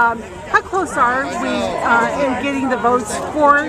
How close are we in getting the votes for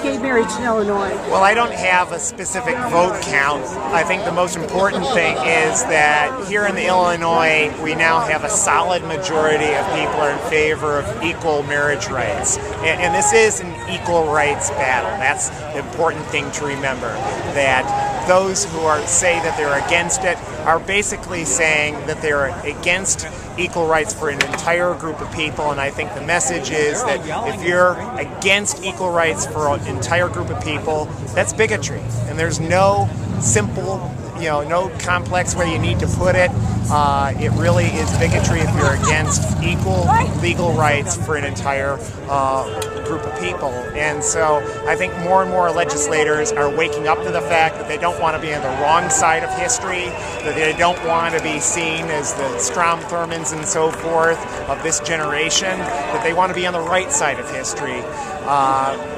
gay marriage in Illinois? Well, I don't have a specific vote count. I think the most important thing is that here in Illinois, we now have a solid majority of people are in favor of equal marriage rights. And this is an equal rights battle. That's the important thing to remember, that those who say that they're against it are basically saying that they're against equal rights for an entire group of people, and I think the message is that if you're against equal rights for an entire group of people, that's bigotry. And there's no simple, no complex way you need to put it. It really is bigotry if you're against equal legal rights for an entire group of people. And so I think more and more legislators are waking up to the fact that they don't want to be on the wrong side of history, that they don't want to be seen as the Strom Thurmonds and so forth of this generation, that they want to be on the right side of history.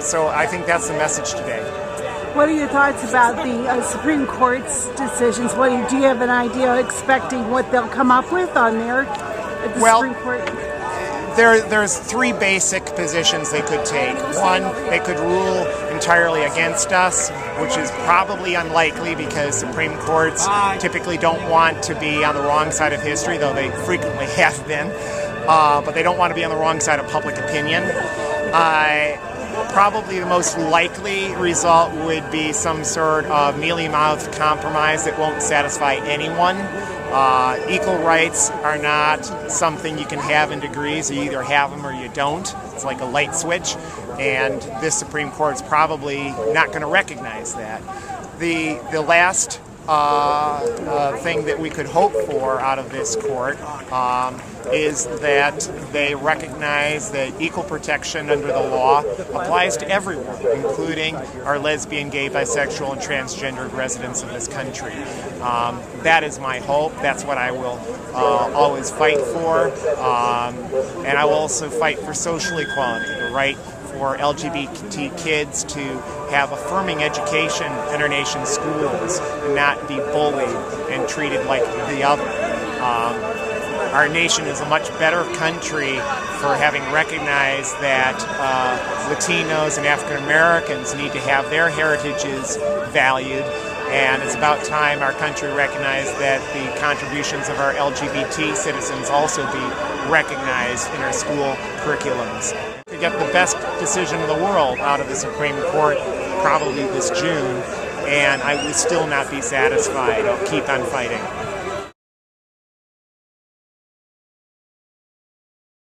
So I think that's the message today. What are your thoughts about the Supreme Court's decisions? Do you have an idea expecting what they'll come up with on there at the Supreme Court? There's three basic positions they could take. One, they could rule entirely against us, which is probably unlikely because Supreme Courts typically don't want to be on the wrong side of history, though they frequently have been. But they don't want to be on the wrong side of public opinion. Probably the most likely result would be some sort of mealy-mouthed compromise that won't satisfy anyone. Equal rights are not something you can have in degrees. You either have them or you don't. It's like a light switch, and this Supreme Court is probably not going to recognize that. The last thing that we could hope for out of this court is that they recognize that equal protection under the law applies to everyone, including our lesbian, gay, bisexual, and transgendered residents of this country. That is my hope. That's what I will always fight for. And I will also fight for social equality, the right for LGBT kids to have affirming education in our nation's schools and not be bullied and treated like the other. Our nation is a much better country for having recognized that Latinos and African Americans need to have their heritages valued, and it's about time our country recognized that the contributions of our LGBT citizens also be recognized in our school curriculums. To get the best decision in the world out of the Supreme Court probably this June, and I will still not be satisfied. I'll keep on fighting.